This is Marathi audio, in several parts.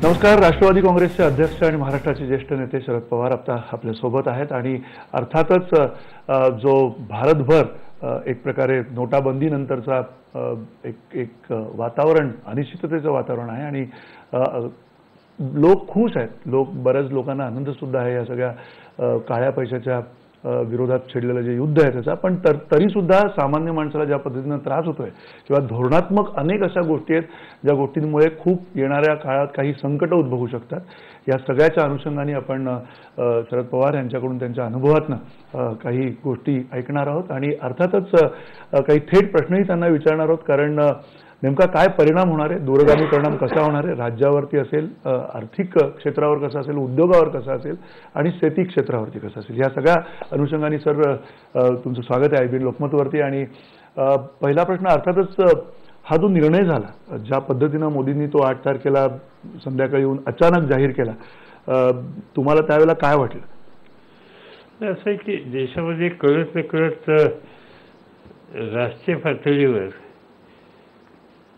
नमस्कार. राष्ट्रवादी काँग्रेसचे अध्यक्ष आणि महाराष्ट्राचे ज्येष्ठ नेते शरद पवार आता आपल्या सोबत आहेत आणि अर्थातच जो भारतभर एक प्रकारे नोटाबंदीनंतरचा एक वातावरण, अनिश्चिततेचं वातावरण आहे आणि लोक खुश आहेत. बऱ्याच लोकांना आनंद सुद्धा आहे या सगळ्या काळ्या पैशाच्या विरोधात छिडलेलं जे युद्ध आहे त्याचा. पण तरी सुद्धा सामान्य माणसाला ज्या पद्धतीनं त्रास होतोय किंवा धोरणात्मक अनेक अशा गोष्टी आहेत ज्या गोष्टींमुळे खूप येणाऱ्या काळात काही संकट उद्भवू शकतात. या सगळ्याच्या अनुषंगाने आपण शरद पवार यांच्याकडून त्यांच्या अनुभवातनं काही गोष्टी ऐकणार आहोत आणि अर्थातच काही थेट प्रश्नही त्यांना विचारणार आहोत. कारण नेमका काय परिणाम होणार आहे, दूरगामी परिणाम कसा होणार आहे, राज्यावरती असेल, आर्थिक क्षेत्रावर कसा असेल, उद्योगावर कसा असेल आणि शेती क्षेत्रावरती कसा असेल, या सगळ्या अनुषंगाने सर तुमचं स्वागत आहे IBN लोकमतवरती. आणि पहिला प्रश्न अर्थातच हा जो निर्णय झाला, ज्या पद्धतीनं मोदींनी तो 8 तारखेला संध्याकाळी येऊन अचानक जाहीर केला, तुम्हाला त्यावेळेला काय वाटलं? असं आहे की देशामध्ये कळत नकळत राष्ट्रीय पातळीवर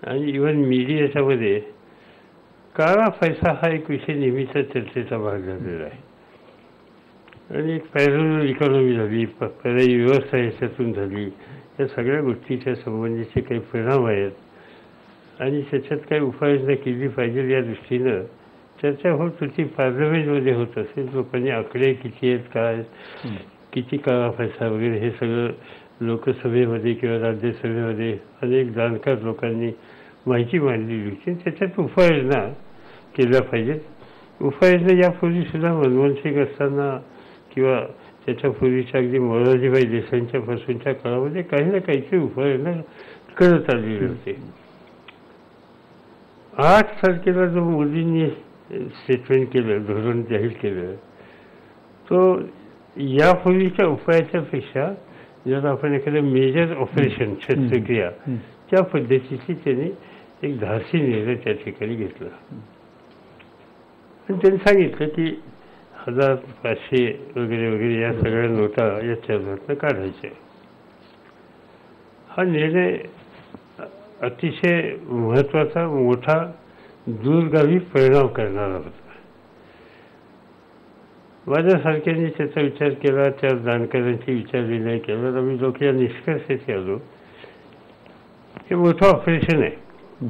आणि इव्हन मीडियाच्यामध्ये काळा पैसा हा एक विषय नेहमीचा चर्चेचा भाग झालेला आहे आणि एक पॅरलल इकॉनॉमी झाली, पर्यायी व्यवस्था याच्यातून झाली. या सगळ्या गोष्टीच्या संबंधीचे काही परिणाम आहेत आणि त्याच्यात काही उपाययोजना केली पाहिजे या दृष्टीनं चर्चा होत होती. पार्लमेंटमध्ये होत असेल, लोकांनी आकडे किती आहेत, काय किती काळा पैसा वगैरे हे सगळं लोकसभेमध्ये किंवा राज्यसभेमध्ये अनेक जाणकार लोकांनी माहिती मांडलेली होती. त्याच्यात उपाययोजना केल्या पाहिजेत. उपाययोजना यापूर्वीसुद्धा मनमोहन सिंग असताना किंवा त्याच्यापूर्वीच्या अगदी मोरारजीभाई देसाईंच्या पासूनच्या काळामध्ये काही ना काहीतरी उपाययोजना करत आलेली होती. 8 तारखेला जो मोदींनी स्टेटमेंट केलं, धोरण जाहीर केलं, तो यापूर्वीच्या उपायाच्या पेक्षा जर आपण एखादं मेजर ऑपरेशन, शस्त्रक्रिया त्या पद्धतीची त्यांनी एक धाडसी निर्णय त्या ठिकाणी घेतला आणि त्यांनी सांगितलं की 1000, 500 वगैरे वगैरे या सगळ्या नोटा या चलनातनं काढायच्या. हा निर्णय अतिशय महत्त्वाचा, मोठा, दूरगामी परिणाम करणारा होता. माझ्यासारख्यांनी त्याचा विचार केला, त्या जाणकारांची विचारविनिमय केला. आम्ही लोक या निष्कर्षाशी आलो हे मोठं ऑपरेशन आहे,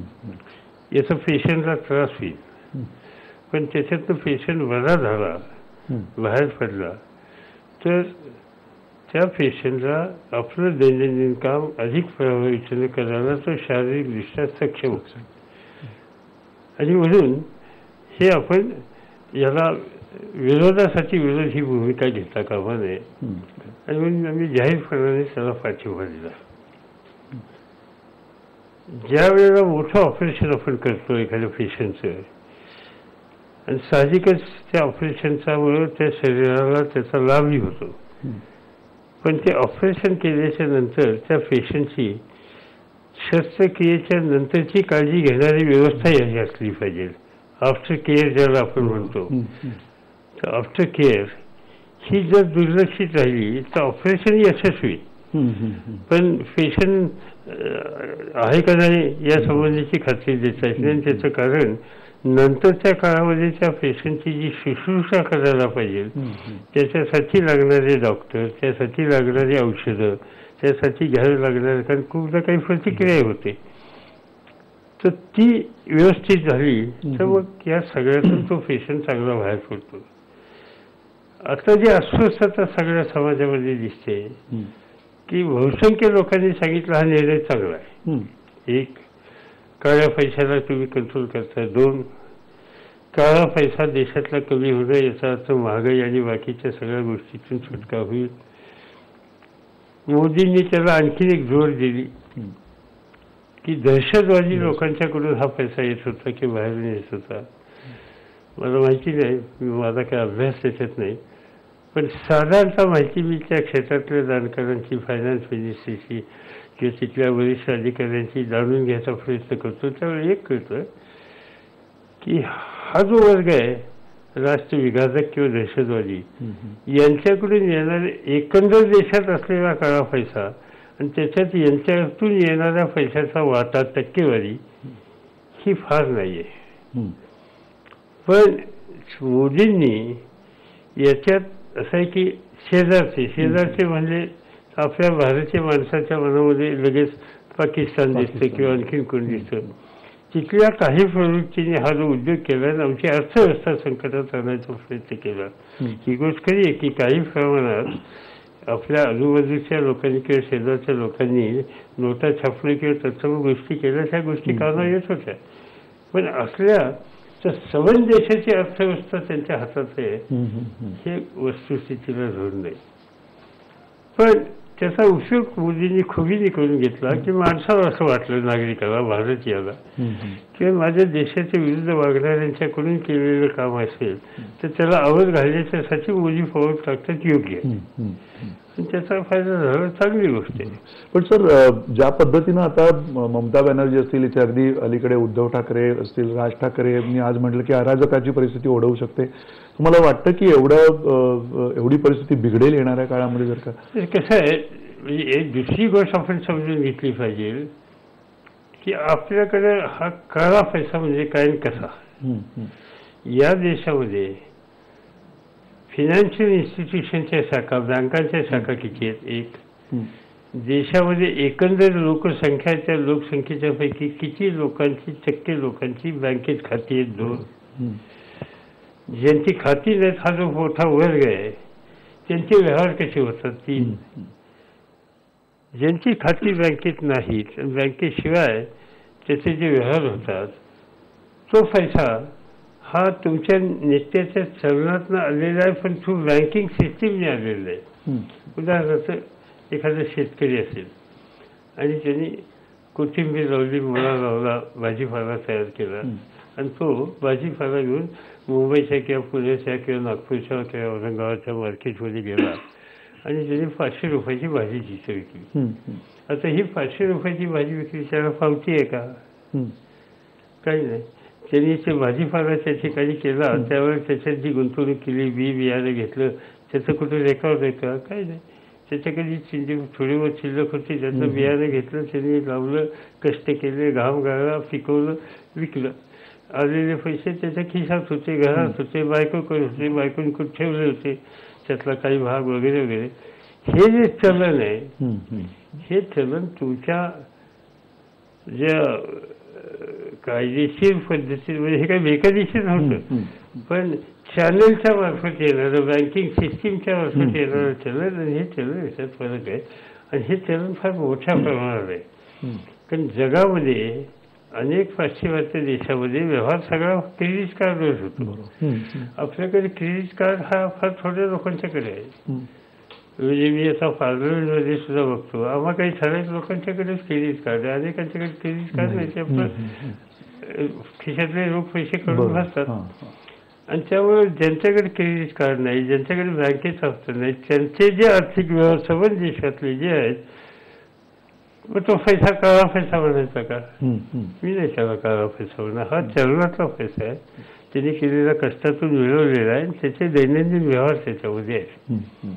याचा पेशंटला त्रास होईल, पण त्याच्यातनं पेशंट बरा झाला, बाहेर पडला तर त्या पेशंटला आपलं दैनंदिन काम अधिक प्रभावीपणे करायला तो शारीरिकदृष्ट्या सक्षम होतो. आणि म्हणून हे आपण याला विरोधासाठी विरोधी भूमिका घेता कामा नये आणि म्हणून आम्ही जाहीरपणाने त्याला पाठिंबा दिला. ज्या वेळेला मोठं ऑपरेशन आपण करतो एखाद्या पेशंटचं आणि साहजिकच त्या ऑपरेशनच्यामुळे त्या शरीराला त्याचा लाभही होतो, पण ते ऑपरेशन केल्याच्या नंतर त्या पेशंटची शस्त्रक्रियेच्या नंतरची काळजी घेणारी व्यवस्था याची असली पाहिजे. आफ्टर केअर ज्याला आपण म्हणतो, तर आफ्टर केअर ही जर दुर्लक्षित राहिली तर ऑपरेशन यशस्वी, पण पेशंट आहे का नाही या संबंधीची खात्री देता येत नाही. त्याचं कारण नंतरच्या काळामध्ये त्या पेशंटची जी शुश्रूषा करायला पाहिजे, त्याच्यासाठी लागणारे डॉक्टर, त्यासाठी लागणारी औषधं, त्यासाठी घ्यावे लागणारे, कारण खूपदा काही प्रतिक्रिया होते, तर ती व्यवस्थित झाली तर मग या सगळ्यातून तो पेशंट चांगला बाहेर पडतो. आता जी अस्वस्थता सगळ्या समाजामध्ये दिसते की बहुसंख्य लोकांनी सांगितलं हा निर्णय चांगला आहे. 1, काळ्या पैशाला तुम्ही कंट्रोल करताय. 2, काळा पैसा देशातला कमी होणं, याचा अर्थ महागाई आणि बाकीच्या सगळ्या गोष्टीतून सुटका होईल. मोदींनी त्याला आणखीन एक जोड दिली की दहशतवादी लोकांच्याकडून हा पैसा येत होता की बाहेरून येत होता मला माहिती नाही, माझा काही अभ्यास त्याच्यात नाही, पण साधारणतः माहिती मी त्या क्षेत्रातल्या जाणकारांची, फायनान्स मिनिस्ट्रीची किंवा तिथल्या वरिष्ठ अधिकाऱ्यांची जाणून घ्यायचा प्रयत्न करतो. त्यावेळी एक कळतं की हा जो वर्ग आहे राष्ट्रविघातक किंवा दहशतवादी, यांच्याकडून येणारे एकंदर देशात असलेला काळा पैसा आणि त्याच्यात यांच्यातून येणाऱ्या पैशाचा वाटा, टक्केवारी ही फार नाही आहे. पण मोदींनी याच्यात असं आहे की शेजारचे म्हणजे आपल्या भारतीय माणसाच्या मनामध्ये लगेच पाकिस्तान दिसतं किंवा आणखीन कोण दिसतं. तिथल्या काही प्रवृत्तीने हा जो उद्योग केला आणि आमची अर्थव्यवस्था संकटात आणण्याचा प्रयत्न केला. ही गोष्ट खरी आहे की काही प्रमाणात आपल्या आजूबाजूच्या लोकांनी किंवा शेजारच्या लोकांनी नोटा छापणं किंवा तत्सम गोष्टी केल्या, त्या गोष्टी कारणं येत होत्या. पण असल्या तर सवन देशाची अर्थव्यवस्था त्यांच्या हातात आहे हे वस्तुस्थितीला धरून नाही. पण त्याचा उपयोग मोदींनी खुबीने करून घेतला की माणसाला असं वाटलं, नागरिकाला, भारतीयाला, किंवा माझ्या देशाच्या विरुद्ध वागणाऱ्यांच्याकडून केलेलं काम असेल तर त्याला आवाज घालण्याच्यासाठी मोदी पाऊल टाकतात, योग्य आहे. त्याचा फायदा झाला, चांगली गोष्ट आहे. पण सर, ज्या पद्धतीनं आता ममता बॅनर्जी असतील, इथे अगदी अलीकडे उद्धव ठाकरे असतील, राज ठाकरे यांनी आज म्हटलं की अराजकाची परिस्थिती ओढवू शकते, तुम्हाला वाटतं की एवढी परिस्थिती बिघडेल येणाऱ्या काळामध्ये? जर का कसं आहे, म्हणजे एक दुसरी गोष्ट आपण समजून घेतली पाहिजे की आपल्याकडे हा काळा पैसा म्हणजे काय आणि कसा. या देशामध्ये फिनान्शियल इन्स्टिट्यूशनच्या शाखा, बँकांच्या शाखा किती आहेत? एक. देशामध्ये एकंदर लोकसंख्याच्या लोकसंख्येच्या पैकी किती टक्के लोकांची बँकेत खाती आहेत? 2. ज्यांची खाती नाहीत, हा जो मोठा वर्ग आहे, त्यांचे व्यवहार कसे होतात? 3. ज्यांची खाती बँकेत नाहीत, बँकेशिवाय त्याचे जे व्यवहार होतात, तो पैसा हा तुमच्या नित्याच्या चलनातनं आलेला आहे, पण थ्रू बँकिंग सिस्टीमने आलेला आहे. उदाहरणार्थ एखादा शेतकरी असेल आणि त्यांनी कोथिंबीर लावली, मुळा लावला, भाजीपाला तयार केला आणि तो भाजीपाला घेऊन मुंबईच्या किंवा पुण्याच्या किंवा नागपूरच्या किंवा औरंगाबादच्या मार्केटमध्ये गेला आणि त्याने 500 रुपयाची भाजी तिथं विकली. आता ही 500 रुपयाची भाजी विकली, त्याला पावती आहे का? काही नाही. त्यांनी ते भाजीपाला त्या ठिकाणी केला, त्यावेळेस त्याच्यात जी गुंतवणूक केली, बियाणं घेतलं, त्याचं कुठे रेकॉर्ड आहे का? काही नाही. त्याच्याकडे थोडी बहुत शिल्लक होती, त्याचं बियाणं घेतलं, त्यांनी लावलं, कष्ट केले, घाम गाळला, पिकवलं, विकलं. आलेले पैसे त्याच्या खिशात होते, घरात होते, बायकोकडे होते, बायकोने कुठे ठेवले होते, त्यातला काही भाग वगैरे वगैरे. हे जे चलन आहे, हे चलन तुमच्या ज्या कायदेशीर पद्धती, म्हणजे हे काही बेकायदेशीर नव्हतं, पण चॅनलच्या मार्फत येणारं, बँकिंग सिस्टीमच्या मार्फत येणारं चलन आणि हे चलन याच्यात फरक आहे. आणि हे चलन फार मोठ्या प्रमाणात आहे. कारण जगामध्ये अनेक पाश्चिमात्य देशामध्ये व्यवहार सगळा क्रेडिट कार्डवर होतो. आपल्याकडे क्रेडिट कार्ड हा फार थोड्या लोकांच्याकडे आहे. म्हणजे मी आता पार्लमेंटमध्ये सुद्धा बघतो, आम्हा काही ठराविक लोकांच्याकडेच क्रेडिट कार्ड आहे, अनेकांच्याकडे क्रेडिट कार्ड नाही, ते आपलं खिशातले लोक पैसे काढून बसतात. आणि त्यामुळे ज्यांच्याकडे क्रेडिट कार्ड नाही, ज्यांच्याकडे बँकेत हप्ता नाही, त्यांचे जे आर्थिक व्यवहार सबंध देशातले जे आहेत, मग तो पैसा काळा पैसा म्हणायचा का? मी नाही त्याला काळा पैसा म्हणा. हा चलनातला पैसा आहे, त्यांनी केलेल्या कष्टातून मिळवलेला आहे, त्याचे दैनंदिन व्यवहार त्याच्यामध्ये आहेत.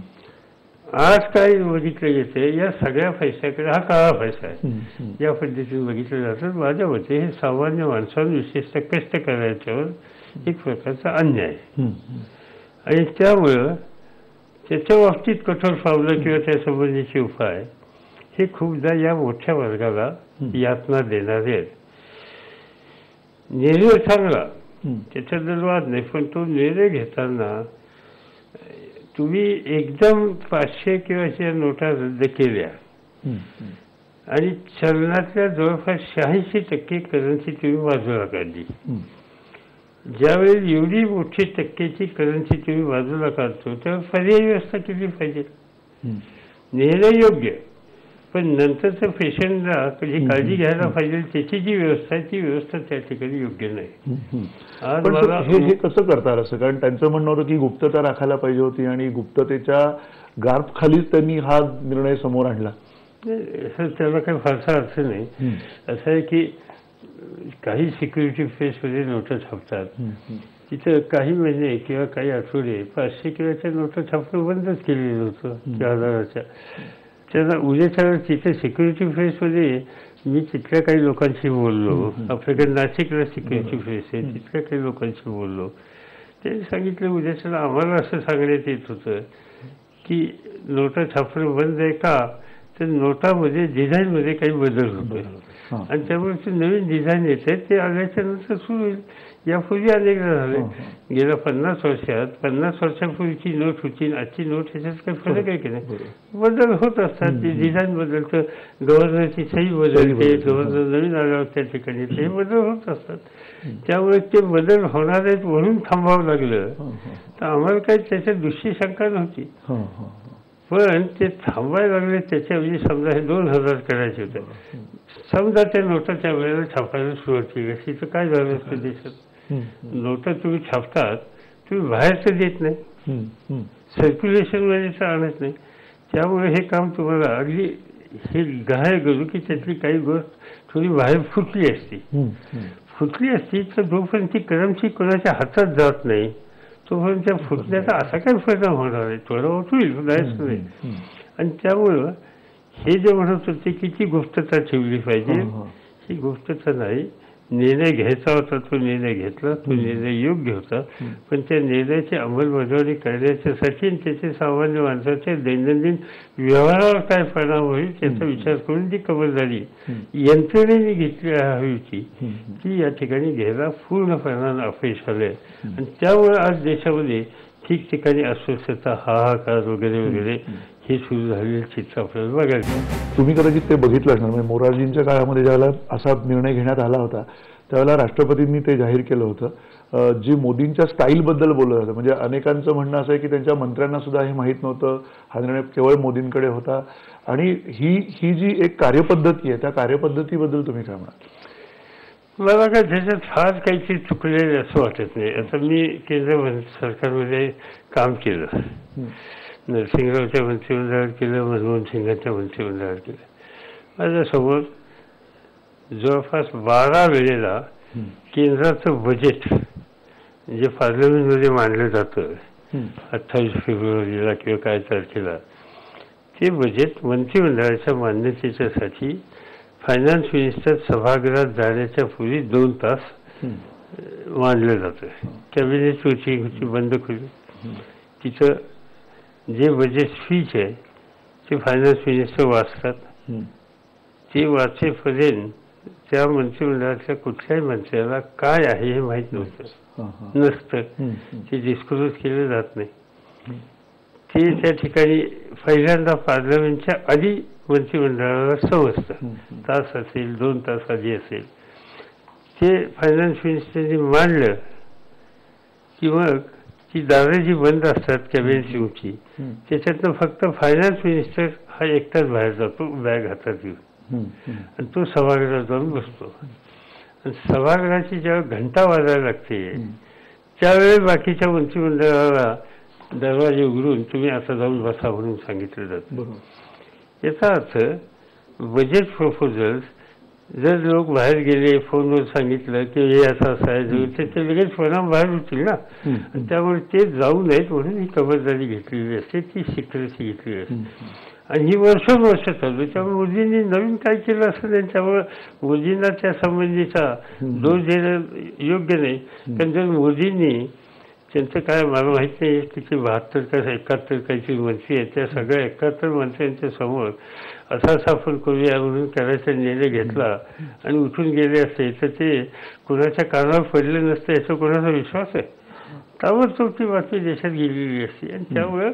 आज काय बघितलं येते, या सगळ्या पैशाकडे हा काळा पैसा आहे, या पद्धतीने बघितलं जातं. माझ्या मते हे सामान्य माणसांवर, विशेषतः कष्ट करायच्यावर एक प्रकारचा अन्याय आहे. आणि त्यामुळं त्याच्या बाबतीत कठोर पावलं किंवा त्या संबंधीचे उपाय हे खूपदा या मोठ्या वर्गाला यातना देणारे आहेत. निर्णय चांगला, त्याच्यात वाद नाही, पण तो निर्णय घेताना तुम्ही एकदम 500 किंवा अशा नोटा रद्द केल्या आणि चलनातल्या जवळपास 86% करन्सी तुम्ही बाजूला काढली. ज्यावेळी एवढी मोठी टक्केची करन्सी तुम्ही बाजूला काढतो, तेव्हा पर्यायी व्यवस्था केली पाहिजे. निर्णय योग्य, पण नंतरचं पेशंटला जी काळजी घ्यायला पाहिजे त्याची जी व्यवस्था आहे, ती व्यवस्था त्या ठिकाणी योग्य नाही. आज मला हे कसं करतात असं? कारण त्यांचं म्हणणं होतं की गुप्तता राखायला पाहिजे होती आणि गुप्ततेच्या गार्फखालीच त्यांनी हा निर्णय समोर आणला. त्याला काही फारसा अर्थ नाही. असं आहे की काही सिक्युरिटी फेसमध्ये नोटा छापतात, तिथं काही महिने किंवा काही आठवडे 500 किंवाच्या नोटा छापणं बंदच केलेलं होतं 1000च्या. त्यांना उद्याच्या तिथे सिक्युरिटी फेसमध्ये मी तिथल्या काही लोकांशी बोललो, आपल्याकडे नाशिकला सिक्युरिटी फेस आहे, तिथल्या काही लोकांशी बोललो. ते सांगितलं उद्याच्याला आम्हाला असं सांगण्यात येत होतं की नोटा छापणं बंद आहे का, तर नोटामध्ये डिझाईनमध्ये काही बदल होतोय आणि त्यामुळे ते नवीन डिझाईन येत आहे, ते आल्याच्या नंतर सुरू होईल. यापूर्वी अनेकदा झाले. गेल्या 50 वर्षात 50 वर्षापूर्वीची नोट होती आजची नोट ह्याच्यात काही फरक आहे की नाही, बदल होत असतात. ते डिझाईन बदलतं, गव्हर्नरची सही बदलते, गव्हर्नर नवीन आल्यावर त्या ठिकाणी ते बदल होत असतात. त्यामुळे ते बदल होणार आहेत म्हणून थांबावं लागलं, तर आम्हाला काही त्याच्यात दुसरी शंका नव्हती. पण ते थांबायला लागले त्याच्याऐवजी समजा हे 2000 करायचे होते, समजा त्या नोटा त्या वेळेला छापायला सुरुवात केली अशी, तर काय झालं असतं देशात. नोटा तुम्ही छापतात, तुम्ही बाहेर तर देत नाही, सर्क्युलेशनमध्ये तर आणत नाही. त्यामुळे हे काम तुम्हाला अगदी हे गहाय करू की त्यातली काही गोष्ट थोडी बाहेर फुटली असती तर जोपर्यंत ती करन्सी कोणाच्या हातात जात नाही तोपर्यंत त्या फुटण्याचा असा काय परिणाम होणार आहे, थोडा होईल जायचं नाही. आणि त्यामुळं हे जे म्हणत होते की ती गुप्तता ठेवली पाहिजे, ही गुप्तता नाही. निर्णय घ्यायचा होता तो निर्णय घेतला, तो निर्णय योग्य होता, पण त्या निर्णयाची अंमलबजावणी करण्याच्यासाठी त्याचे सामान्य माणसाच्या दैनंदिन व्यवहारावर काय परिणाम होईल त्याचा विचार करून ती खबरदारी यंत्रणेने घेतली हवी होती, ती या ठिकाणी घ्यायला पूर्णपणे अपयश आले. आणि त्यामुळे आज देशामध्ये ठिकठिकाणी अस्वस्थता, हाहाकार वगैरे वगैरे हे सुरू झालेलं चित्र आपल्याला बघायचं. तुम्ही कदाचित ते बघितलं असणार, म्हणजे मोरारजींच्या काळामध्ये ज्यावेळेला असा निर्णय घेण्यात आला होता त्यावेळेला राष्ट्रपतींनी ते जाहीर केलं होतं. जी मोदींच्या स्टाईलबद्दल बोललं जातं, म्हणजे अनेकांचं म्हणणं असं आहे की त्यांच्या मंत्र्यांना सुद्धा हे माहीत नव्हतं, हा निर्णय केवळ मोदींकडे होता. आणि ही जी एक कार्यपद्धती आहे त्या कार्यपद्धतीबद्दल तुम्ही काय म्हणाल? मला काय त्याच्यात फार काहीतरी चुकलेलं असं वाटत नाही. आता मी केंद्र सरकारमध्ये काम केलं, नरसिंहरावच्या मंत्रिमंडळात केलं, मनमोहन सिंगांच्या मंत्रिमंडळात केलं. माझ्यासमोर जवळपास 12 वेळेला केंद्राचं बजेट जे पार्लमेंटमध्ये मांडलं जातं 28 फेब्रुवारीला किंवा काय तारखेला, ते बजेट मंत्रिमंडळाच्या मान्यतेच्यासाठी फायनान्स मिनिस्टर सभागृहात जाण्याच्या पूर्वी 2 तास मांडलं जातं. कॅबिनेट मिटिंग बंद करून तिथं जे बजेट स्पीच आहे ते फायनान्स मिनिस्टर वाचतात. ते वाचेपर्यंत त्या मंत्रिमंडळातल्या कुठल्याही मंत्र्याला काय आहे हे माहीत नसतं. ते डिस्क्लोज केलं जात नाही. ते त्या ठिकाणी पहिल्यांदा पार्लमेंटच्या आधी मंत्रिमंडळाला समजतं, तास असेल 2 तास आधी असेल. ते फायनान्स मिनिस्टरनी मांडलं की मग ती दारं जी बंद असतात कॅबिनेट रूमची, त्याच्यातनं फक्त फायनान्स मिनिस्टर हा एकटाच बाहेर जातो बॅग हातात घेऊन, आणि तो सभागृहात जाऊन बसतो. आणि सभागृहाची जेव्हा घंटा वाजायला लागते त्यावेळी बाकीच्या मंत्रिमंडळाला दरवाजे उघडून तुम्ही आता जाऊन बसा म्हणून सांगितलं जातं. याचा अर्थ बजेट प्रपोजल्स जर लोक बाहेर गेले, फोनवर सांगितलं की हे असं असायचं, तर ते लगेच परिणाम बाहेर होतील ना. आणि त्यामुळे ते जाऊ नयेत म्हणून ही खबरदारी घेतलेली असते, ती सिक्युरिटी घेतलेली असते. आणि ही वर्ष चालू. त्यामुळे मोदींनी नवीन काय केलं असं नाही, त्यामुळे मोदींना त्या संबंधीचा दोष देणं योग्य नाही. कारण जर मोदींनी त्यांचं काय मला माहीत नाही किती 72 का 71 काहीतरी मंत्री आहेत, त्या सगळ्या 71 मंत्र्यांच्या समोर असाच आपण करूया म्हणून करायचा निर्णय घेतला आणि उठून गेले असते तर ते कुणाच्या कानावर पडले नसते याचा कोणाचा विश्वास आहे. ताबडतोब ती बातमी देशात गेलेली असते. आणि त्यामुळं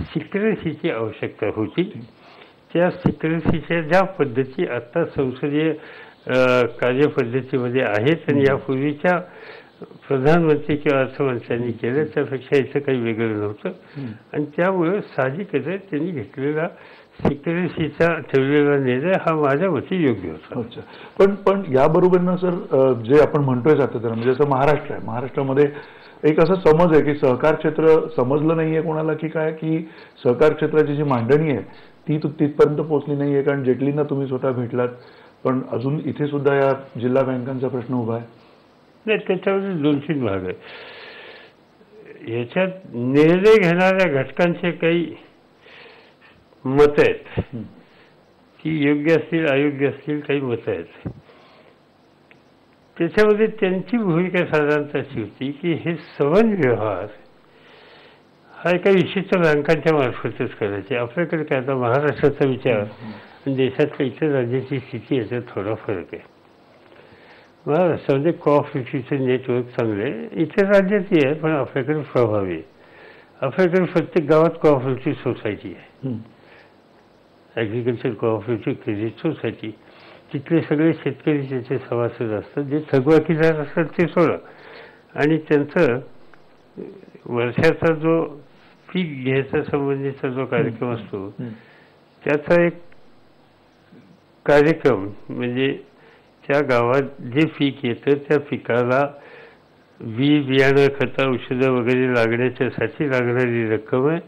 सिक्युरिटीची आवश्यकता होती. त्या सिक्युरिटीच्या ज्या पद्धती आत्ता संसदीय कार्यपद्धतीमध्ये आहेत आणि यापूर्वीच्या प्रधानमंत्री किंवा अर्थमंत्र्यांनी केलं त्यापेक्षा इथं काही वेगळं नव्हतं. आणि त्यामुळं साहजिकच त्यांनी घेतलेला सिक्युरिटीचा ठेवलेला निर्णय हा माझ्या मते योग्य होता. अच्छा, पण याबरोबरनं सर जे आपण म्हणतोय सातत्यानं, म्हणजे जसं महाराष्ट्र आहे, महाराष्ट्रामध्ये एक असा समज आहे की सहकार क्षेत्र समजलं नाहीये कोणाला की काय, की सहकार क्षेत्राची जी मांडणी आहे ती तिथपर्यंत पोहोचली नाहीये. कारण जेटलींना तुम्ही स्वतः भेटलात, पण अजून इथे सुद्धा या जिल्हा बँकांचा प्रश्न उभा आहे. नाही, त्याच्यामध्ये 2-3 भाग आहे. याच्यात निर्णय घेणाऱ्या घटकांचे काही मत आहेत ती योग्य असतील अयोग्य असतील काही मतं आहेत. त्याच्यामध्ये त्यांची भूमिका साधारणतः अशी होती की हे सवन व्यवहार हा एका विशिष्ट बँकांच्या मार्फतच करायचे. आपल्याकडे काय आता महाराष्ट्राचा विचार आणि देशातल्या इतर राज्याची स्थिती याच्यात थोडा फरक आहे. महाराष्ट्रामध्ये कोऑपरेटिव्हचं नेटवर्क चांगलं आहे, इतर राज्यातही आहे, पण आपल्याकडे प्रभावी आहे. आपल्याकडे प्रत्येक गावात कोऑपरेटिव्ह सोसायटी आहे, ॲग्रिकल्चर कोऑपरेटिव्ह क्रेडिट सोसायटी. तिथले सगळे शेतकरी त्याचे सभासद असतात, जे थकबाकीदार असतात ते सोडा. आणि त्यांचं वर्षाचा जो पीक घ्यायचा संबंधीचा जो कार्यक्रम असतो त्याचा एक कार्यक्रम म्हणजे त्या गावात जे पीक येतं त्या पिकाला बियाणं खतं औषधं वगैरे लागण्याच्यासाठी लागणारी रक्कम आहे,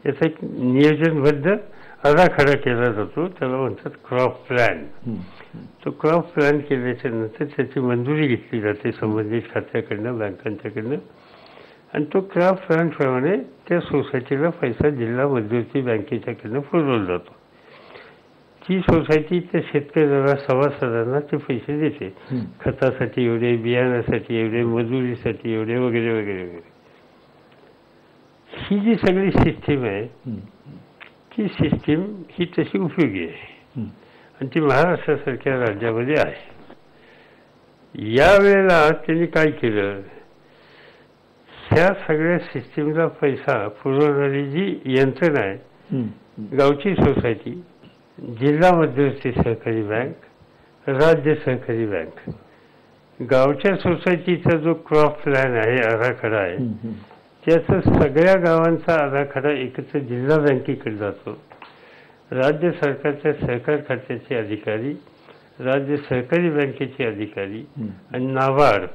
याचा एक नियोजनबद्ध आराखडा केला जातो. त्याला म्हणतात क्रॉप प्लॅन. तो क्रॉप प्लॅन केल्याच्या नंतर त्याची मंजुरी घेतली जाते संबंधित खात्याकडनं, बँकांच्याकडनं. आणि तो क्रॉप प्लॅनप्रमाणे त्या सोसायटीला पैसा जिल्हा मध्यवर्ती बँकेच्याकडनं पुरवला जातो. ती सोसायटी त्या शेतकऱ्याला सभासदांना ते पैसे देते. खतासाठी एवढे, बियाण्यासाठी एवढे, मजुरीसाठी एवढे वगैरे वगैरे वगैरे. ही जी सगळी सिस्टीम आहे ती सिस्टीम ही तशी उपयोगी आहे आणि ती महाराष्ट्रासारख्या राज्यामध्ये आहे. यावेळेला त्यांनी काय केलं, ह्या सगळ्या सिस्टीमला पैसा पुरवणारी जी यंत्रणा आहे, गावची सोसायटी, जिल्हा मध्यवर्ती सहकारी बँक, राज्य सहकारी बँक, गावच्या सोसायटीचा जो क्रॉप प्लॅन आहे, आराखडा आहे, त्याचा सगळ्या गावांचा आराखडा एकत्र जिल्हा बँकेकडे जातो. राज्य सरकारच्या सहकार खात्याचे अधिकारी, राज्य सहकारी बँकेचे अधिकारी आणि नाबार्ड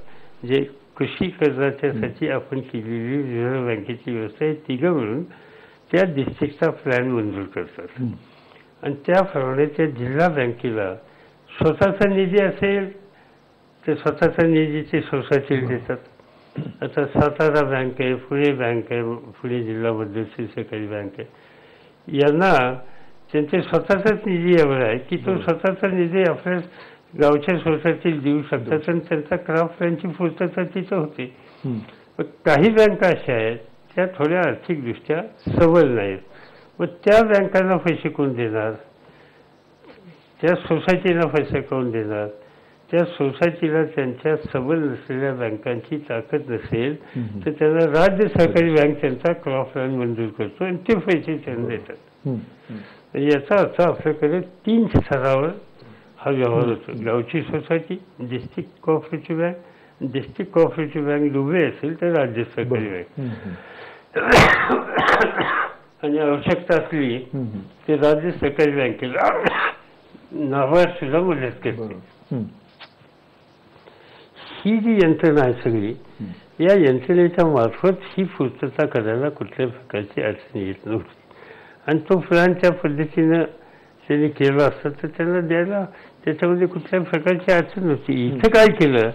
जे कृषी कर्जाच्यासाठी आपण केलेली रिझर्व्ह बँकेची व्यवस्था, हे तिघं मिळून त्या डिस्ट्रिक्टचा प्लॅन मंजूर करतात. आणि त्याप्रमाणे त्या जिल्हा बँकेला स्वतःचा निधी असेल तर स्वतःचा निधी ते सोसायटीला देतात. आता सातारा बँक आहे, पुणे बँक आहे, पुणे जिल्हा मध्यवर्ती सहकारी बँक आहे, यांना त्यांचे स्वतःचाच निधी एवढा आहे की तो स्वतःचा निधी आपल्या गावच्या सोसायटीला देऊ शकतात आणि त्यांचा क्रॉप प्लॅनची पूर्तता तिथं होते. पण काही बँका अशा आहेत त्या थोड्या आर्थिकदृष्ट्या सबल नाहीत. मग त्या बँकांना पैसे कोण देणार, त्या सोसायटीला पैसे कोण देणार, त्या सोसायटीला त्यांच्या सबल नसलेल्या बँकांची ताकद नसेल तर त्यांना राज्य सहकारी बँक त्यांचा क्रॉप प्लॅन मंजूर करतो आणि ते पैसे त्यांना देतात. याचा अर्थ आपल्याकडे 3 स्तरावर हा व्यवहार होतो. गावची society, district cooperative bank, district cooperative bank Dubai असेल तर राज्य सहकारी बँक, आणि आवश्यकता असली ते राज्य सहकारी बँकेला नाबार्ड सुद्धा मदत करते. ही जी यंत्रणा आहे सगळी, या यंत्रणेच्या मार्फत ही पूर्तता करायला कुठल्याही प्रकारची अडचण येत नव्हती. आणि तो प्लॅन त्या पद्धतीनं त्यांनी केला असतं तर त्यांना द्यायला त्याच्यामध्ये कुठल्याही प्रकारची अडचण नव्हती. इथं काय केलं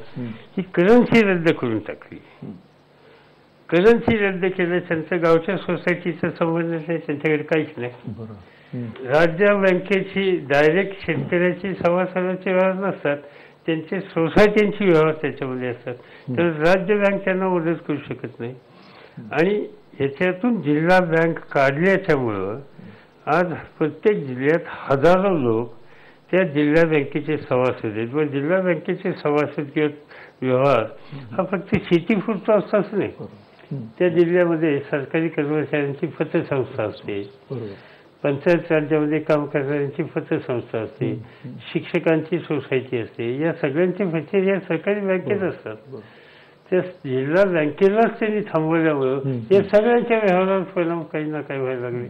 की करन्सी रद्द करून टाकली. करन्सी रद्द केलं, त्यांचं गावच्या सोसायटीचा संबंध नाही, त्यांच्याकडे काहीच नाही. राज्य बँकेची डायरेक्ट शेतकऱ्याची सभासदाचे व्यवहार नसतात, त्यांचे सोसायटींची व्यवहार त्याच्यामध्ये असतात. तर राज्य बँक त्यांना मदत करू शकत नाही. आणि याच्यातून जिल्हा बँक काढल्याच्यामुळं आज प्रत्येक जिल्ह्यात हजारो लोक त्या जिल्हा बँकेचे सभासद आहेत. व जिल्हा बँकेचे सभासद किंवा व्यवहार हा फक्त शेतीपुरता असताच नाही, त्या जिल्ह्यामध्ये सरकारी कर्मचाऱ्यांची पतसंस्था असते, पंचायत राज्यामध्ये काम करणाऱ्यांची पतसंस्था असते, शिक्षकांची सोसायटी असते, या सगळ्यांचे पैसे या सरकारी बँकेत असतात. त्या जिल्हा बँकेलाच त्यांनी थांबवल्यामुळं या सगळ्यांच्या व्यवहारात परिणाम काही ना काही व्हायला लागले.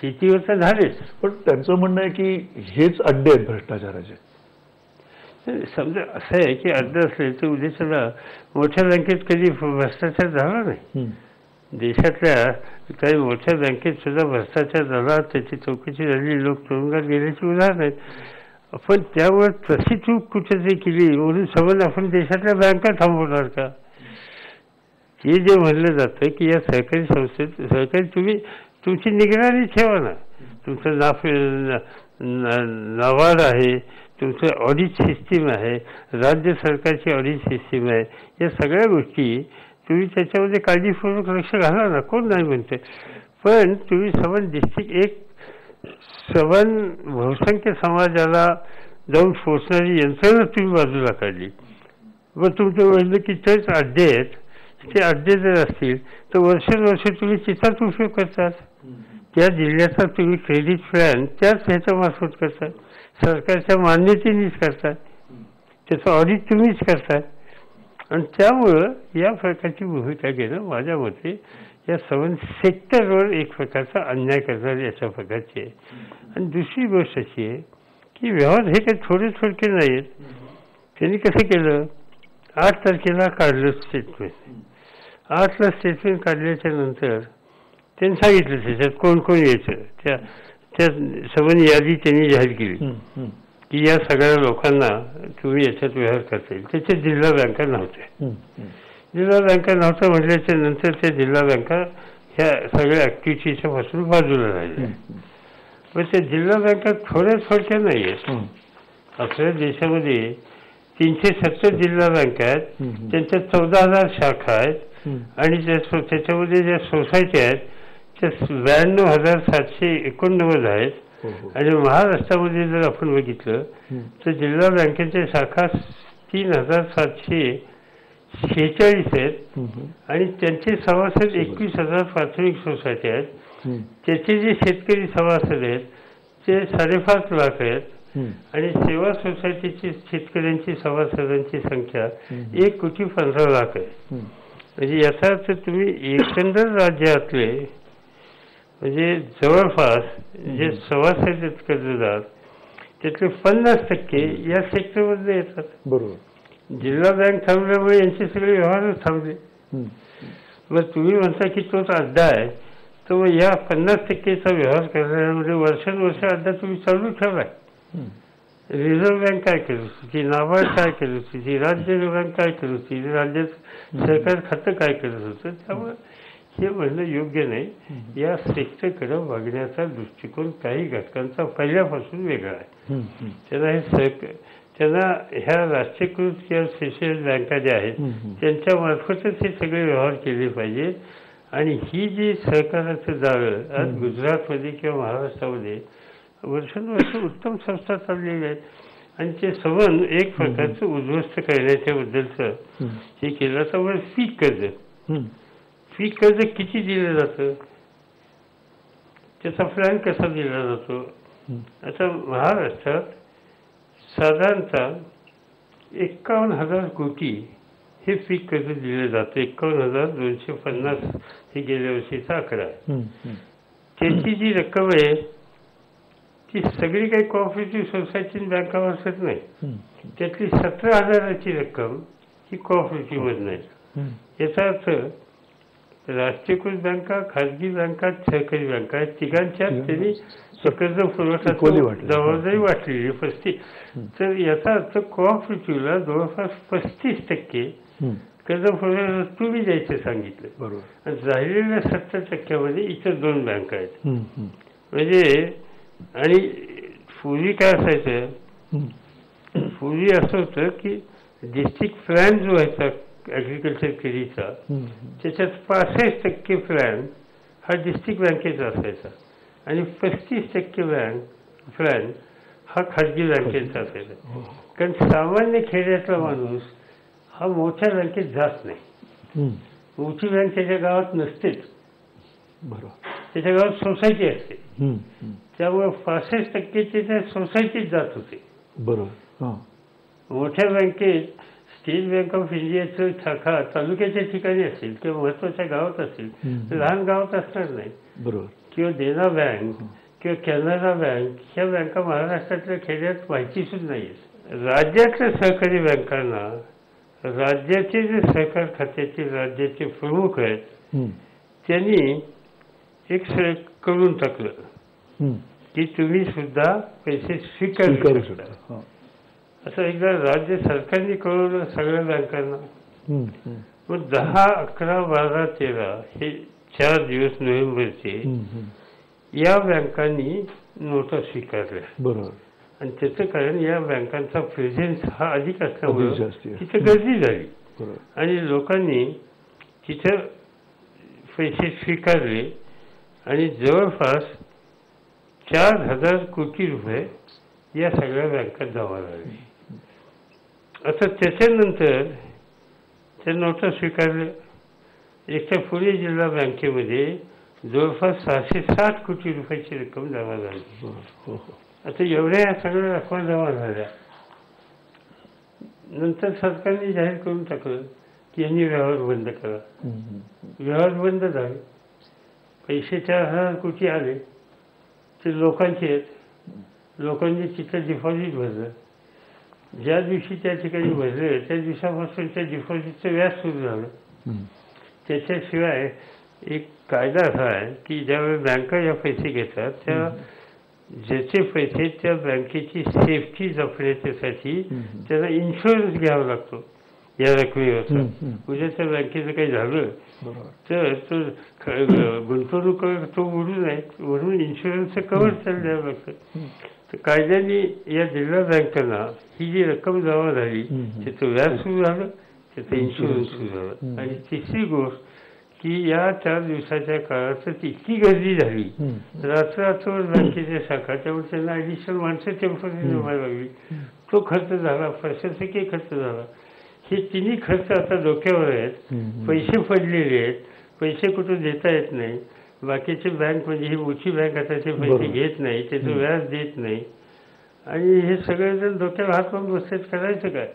शेतीवर तर झालेच, पण त्यांचं म्हणणं आहे की हेच अड्डे आहेत भ्रष्टाचाराचे. समजा असं आहे की अड्डे असले तर उद्याच्याला मोठ्या बँकेत कधी भ्रष्टाचार झाला नाही. देशातल्या काही मोठ्या बँकेत सुद्धा भ्रष्टाचार झाला, त्याची चौकशी झाली, लोक तुरुंगात गेल्याची उदाहरण आहेत. पण त्यावर तशी चूक कुठेतरी केली म्हणून समज आपण देशातल्या बँका थांबवणार का? हे जे म्हणलं जातं की या सहकारी संस्थेत सहकारी तुम्ही तुमची निगराणी ठेवा ना, तुमचं नाबार्ड आहे, तुमचं ऑडिट सिस्टीम आहे, राज्य सरकारची ऑडिट सिस्टीम आहे, या सगळ्या गोष्टी तुम्ही त्याच्यामध्ये काळजीपूर्वक लक्ष घाला ना, कोण नाही म्हणते. पण तुम्ही सबन डिस्ट्रिक्ट एक सबन बहुसंख्य समाजाला जाऊन पोचणारी यंत्रणा तुम्ही बाजूला काढली. मग तुमचं म्हणलं की तेच अड्डे आहेत, ते अड्डे जर असतील तर वर्षानुवर्ष तुम्ही चित्रात उपयोग करतात. त्या जिल्ह्याचा तुम्ही क्रेडिट प्लॅन त्याच ह्याच्यामार्फत करताय, सरकारच्या मान्यतेनेच करताय, त्याचं ऑडिट तुम्हीच करताय. आणि त्यामुळं या प्रकारची भूमिका घेणं माझ्या मते या सबन सेक्टरवर एक प्रकारचा अन्याय करणार याच्या प्रकारची आहे. आणि दुसरी गोष्ट अशी आहे की व्यवहार हे काही थोडे थोडके नाही आहेत. त्यांनी कसं केलं, 8 तारखेला काढलं स्टेटमेंट. 8ला स्टेटमेंट काढल्याच्या नंतर त्यांनी सांगितलं त्याच्यात कोण कोण यायचं. त्या सबन यादी त्यांनी जाहीर केली की या सगळ्या लोकांना तुम्ही याच्यात व्यवहार करता येईल. त्याच्यात जिल्हा बँका नव्हत्या. जिल्हा बँका नव्हत्या म्हटल्याच्या नंतर त्या जिल्हा बँका ह्या सगळ्या ऍक्टिव्हिटीच्या पासून बाजूला राहिल्या. पण त्या जिल्हा बँका थोड्या नाही आहेत. आपल्या देशामध्ये 370 जिल्हा बँका आहेत, त्यांच्या 14,000 शाखा आहेत आणि त्याच्यामध्ये ज्या सोसायटी आहेत त्या 92,789 आहेत. आणि महाराष्ट्रामध्ये जर आपण बघितलं तर जिल्हा बँकेच्या शाखा 3,746 आहेत आणि त्यांचे सभासद 21,000 प्राथमिक सोसायटी आहेत. त्याचे जे शेतकरी सभासद आहेत ते 5.5 लाख आहेत आणि सेवा सोसायटीची शेतकऱ्यांची सभासदांची संख्या 1,15,00,000 आहे. म्हणजे याचा अर्थ तुम्ही एकंदर राज्यातले म्हणजे जवळपास जे सभासद आहेत कर्जदार त्यातले 50% या सेक्टरमध्ये येतात. बरोबर. जिल्हा बँक थांबल्यामुळे यांचे सगळे व्यवहारच थांबले. मग तुम्ही म्हणता की तोच अड्डा आहे, तर मग या 50%चा व्यवहार करण्यामध्ये वर्षानुवर्ष अड्डा तुम्ही चालू ठेवलाय. रिझर्व्ह बँक काय करत होती, नाबार्ड काय करत होती, राज्य बँक काय करत होती, राज्यात सरकार खातं काय करत होतं. त्यामुळे हे म्हणणं योग्य नाही. या सेक्टरकडे बघण्याचा दृष्टिकोन काही घटकांचा पहिल्यापासून वेगळा आहे. त्यांना ह्या राष्ट्रीयकृत किंवा स्पेशल बँका ज्या आहेत त्यांच्या मार्फतच हे सगळे व्यवहार केले पाहिजेत. आणि ही जी सहकाराचं जाळं आज गुजरातमध्ये किंवा महाराष्ट्रामध्ये वर्षानुवर्ष उत्तम संस्था चाललेल्या आहेत आणि ते सबन एक प्रकारचं उद्ध्वस्त करण्याच्या बद्दलचं हे केलं. त्यामुळे पीक कर्ज किती दिलं जातं, त्याचा प्लॅन कसा दिला जातो. आता महाराष्ट्रात साधारणतः 51,000 कोटी हे पीक कर्ज दिलं जातं. 51,250 हे गेल्या वर्षीचा आकडा आहे. त्याची जी रक्कम आहे ती सगळी काही कोऑपरेटिव्ह सोसायटी बँका वाचत नाही. त्यातली 17,000ची रक्कम ही कोऑपरेटिव्हमधून आहे. याचा अर्थ राष्ट्रीयकृत बँका, खाजगी बँका, सहकारी बँका तिघांच्यात त्यांनी कर्ज पुरवठा जबाबदारी वाटलेली 35. तर याचा अर्थ कोऑपरेटिव्हला जवळपास 35% कर्ज पुरवठा तुम्ही द्यायचं सांगितलं. बरोबर. आणि राहिलेल्या 70% इतर 2 बँका आहेत. म्हणजे आणि पूर्वी काय असायचं, पूर्वी असं होतं की डिस्ट्रिक्ट प्लॅन जो व्हायचा ॲग्रिकल्चर क्रेडिटचा त्याच्यात 65% प्लॅन हा डिस्ट्रिक्ट बँकेचा असायचा आणि 35% प्लॅन हा खाजगी बँकेचा असायचा. कारण सामान्य खेड्यातला माणूस हा मोठ्या बँकेत जात नाही. मोठी बँक त्याच्या गावात नसतेच. बरोबर. त्याच्या गावात सोसायटी असते. त्यामुळे 65% त्या सोसायटीत जात होते. बरोबर. मोठ्या बँकेत स्टेट बँक ऑफ इंडियाचं शाखा तालुक्याच्या ठिकाणी असेल किंवा महत्वाच्या गावात असेल, लहान गावात असणार नाही. बरोबर. किंवा देना बँक किंवा कॅनरा बँक ह्या बँका महाराष्ट्रातल्या खेड्यात माहिती सुद्धा नाही. राज्यातल्या सहकारी बँकांना राज्याचे जे सहकार खात्याचे राज्याचे प्रमुख आहेत त्यांनी एक करून टाकलं की तुम्ही सुद्धा पैसे स्वीकारू शकता. असं एकदा राज्य सरकारने कळवलं सगळ्या बँकांना. मग 10, 11, 12, 13 हे 4 दिवस नोव्हेंबरचे या बँकांनी नोटा स्वीकारल्या. बरोबर. आणि त्याचं कारण या बँकांचा प्रेझेन्स हा अधिक असल्यामुळे अधिक जास्ती आहे. तिथं गर्दी झाली बरोबर. आणि लोकांनी तिथं पैसे स्वीकारले आणि जवळपास 4,000 कोटी रुपये या सगळ्या बँकात जमा झाले. आता त्याच्यानंतर त्या नोटा स्वीकारल्या. एकट्या पुणे जिल्हा बँकेमध्ये जवळपास 660 कोटी रुपयाची रक्कम जमा झाली. हो, हो. आता एवढ्या या सगळ्या रक्कम जमा झाल्या. नंतर सरकारने जाहीर करून टाकलं की यांनी व्यवहार बंद करा. व्यवहार बंद झाले. पैसे 4,000 कोटी आले ते लोकांचे आहेत. लोकांनी तिथं डिपॉझिट भरलं. ज्या दिवशी त्या ठिकाणी भरले त्या दिवसापासून त्या डिपॉझिटचं व्याज सुरू झालं. त्याच्याशिवाय एक कायदा असा आहे की ज्यावेळेस बँका या पैसे घेतात त्या ज्याचे पैसे त्या बँकेची सेफ्टी जपण्यासाठी त्यांना इन्शुरन्स घ्यावा लागतो या रकमेवर. उद्या त्या बँकेचं काही झालं तर तो गुंतवणूक तो उडू नये म्हणून इन्शुरन्सचं कव्हर त्याला द्यावं लागतं. तर कायद्याने या जिल्हा बँकांना ही जी रक्कम जमा झाली त्याचं व्याज सुरू झालं, त्याचं इन्शुरन्स सुरू झालं. आणि तिसरी गोष्ट की या 4 दिवसाच्या काळात इतकी गर्दी झाली रात्र बँकेच्या शाखा, त्यामुळे त्यांना ॲडिशनल माणसं टेम्पररी जमायला लागली. तो खर्च झाला, प्रशासकीय खर्च झाला. हे तिन्ही खर्च आता डोक्यावर आहेत. पैसे पडलेले आहेत. पैसे कुठं देता येत नाही. बाकीचे बँक म्हणजे ही मोठी बँक आता ते पैसे घेत नाही, त्याचं व्याज देत नाही. आणि हे सगळेजण डोक्यावर हात लावून बसलेत, करायचं काय.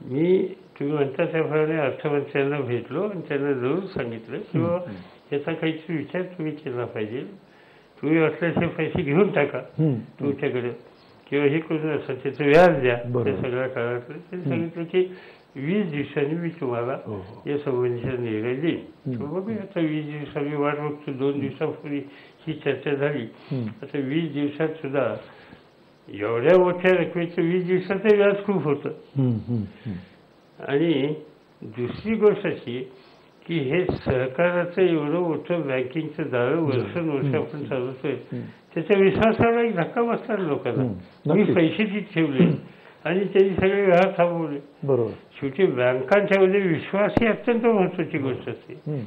मी तुम्ही म्हणता त्याप्रमाणे अर्थमंत्र्यांना भेटलो आणि त्यांना जरूर सांगितलं किंवा याचा काहीतरी विचार तुम्ही केला पाहिजे. तुम्ही वाटल्याचे पैसे घेऊन टाका तुमच्याकडे किंवा हे करून असं त्याचं व्याज द्या त्या सगळ्या काळात. त्यांनी सांगितलं की 20 दिवसांनी मी तुम्हाला या संबंधीचा निर्णय देईन. बघूया आता 20 दिवसांनी वाट बघतो. 2 दिवसापूर्वी ही चर्चा झाली. आता 20 दिवसात सुद्धा एवढ्या मोठ्या रकमेचं 20 दिवसाचं व्याज खूप होतं. आणि दुसरी गोष्ट अशी की हे सहकाराचं एवढं मोठं बँकिंगचं जाळं वर्षानुवर्ष आपण चालवतोय त्याच्या विश्वासाला एक धक्का बसला लोकांना. मी पैसे तिथे ठेवले आणि त्यांनी सगळे व्यवहार थांबवले. बरोबर. शेवटी बँकांच्या मध्ये विश्वास ही अत्यंत महत्वाची गोष्ट असते.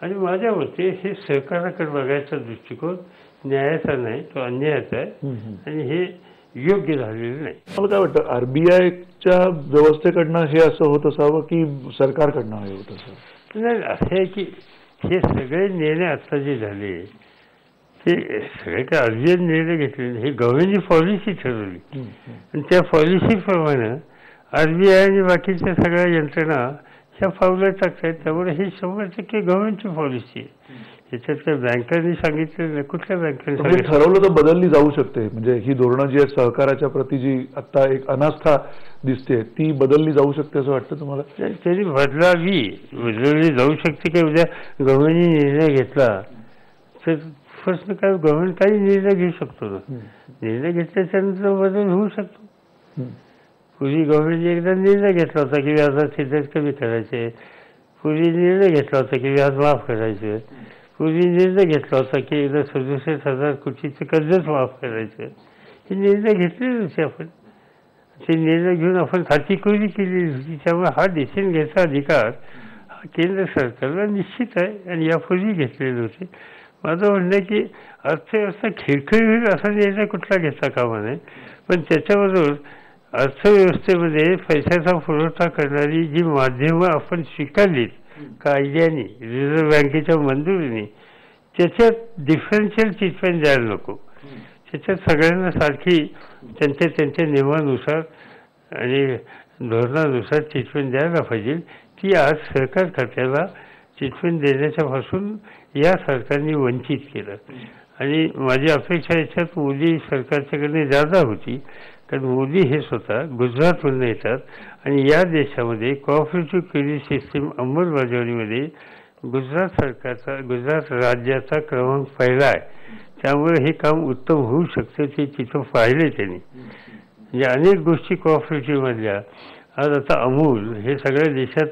आणि माझ्या मते हे सहकाराकडे बघायचा दृष्टिकोन न्यायाचा नाही, तो अन्यायाचा आहे आणि हे योग्य झालेलं नाही. मला काय वाटतं आरबीआयच्या व्यवस्थेकडनं हे असं होत असावं की सरकारकडनं हे होत असावं? नाही, असं आहे की हे सगळे निर्णय आता जे झाले ते सगळे काय आरबीआय निर्णय घेतले, हे गव्हर्नमेंटची पॉलिसी ठरवली आणि त्या पॉलिसीप्रमाणे आरबीआय आणि बाकीच्या सगळ्या यंत्रणा ह्या पावलं टाकतात. त्यामुळे हे 100% गव्हर्नमेंटची पॉलिसी आहे. त्याच्यात बँकांनी सांगितलं, कुठल्या बँकांनी ठरवलं तर बदलली जाऊ शकते. म्हणजे ही धोरणं जी आहेत सहकाराच्या प्रती जी आता एक अनास्था दिसते ती बदलली जाऊ शकते असं वाटतं तुम्हाला? तरी बदलली जाऊ शकते की उद्या गव्हर्नमेंटने निर्णय घेतला तर प्रश्न काय, गव्हर्नमेंट काही निर्णय घेऊ शकतो ना. निर्णय घेतल्याच्यानंतर बदल होऊ शकतो. पूर्वी गव्हर्नमेंटने एकदा निर्णय घेतला होता की व्याजाचे दर कमी करायचे. पूर्वी निर्णय घेतला होता की व्याज माफ करायचं. पूर्वी निर्णय घेतला होता की एकदा 67,000 कोटीचं कर्जच माफ करायचं. हे निर्णय घेतलेले होते आपण. ते निर्णय घेऊन आपण खातीकोरी केलेली होती. त्यामुळे हा डिसिजन घ्यायचा अधिकार हा केंद्र सरकारला निश्चित आहे आणि यापूर्वी घेतलेले होते. माझं म्हणणं आहे की अर्थव्यवस्था खिळखिळ होईल असा निर्णय कुठला घेता कामा नये. पण त्याच्याबरोबर अर्थव्यवस्थेमध्ये पैशाचा पुरवठा करणारी जी माध्यमं आपण स्वीकारलीत कायद्याने, रिझर्व्ह बँकेच्या मंजुरीने, त्याच्यात डिफरन्शियल ट्रीटमेंट द्यायला नको. त्याच्यात सगळ्यांना सारखी त्यांच्या नियमानुसार आणि धोरणानुसार ट्रीटमेंट द्यायला पाहिजे. ती आज सहकार खात्याला ट्रीटमेंट देण्याच्यापासून या सरकारने वंचित केलं. आणि माझी अपेक्षा याच्यात मोदी सरकारच्याकडे जादा होती, कारण मोदी हे स्वतः गुजरातमधून येतात आणि या देशामध्ये कोऑपरेटिव्ह क्रेडिट सिस्टीम अंमलबजावणीमध्ये गुजरात राज्याचा क्रमांक पहिला आहे. त्यामुळे हे काम उत्तम होऊ शकतं ते तिथं पाहिले त्यांनी. म्हणजे अनेक गोष्टी कोऑपरेटिव्हमधल्या आज आता अमूल हे सगळ्या देशात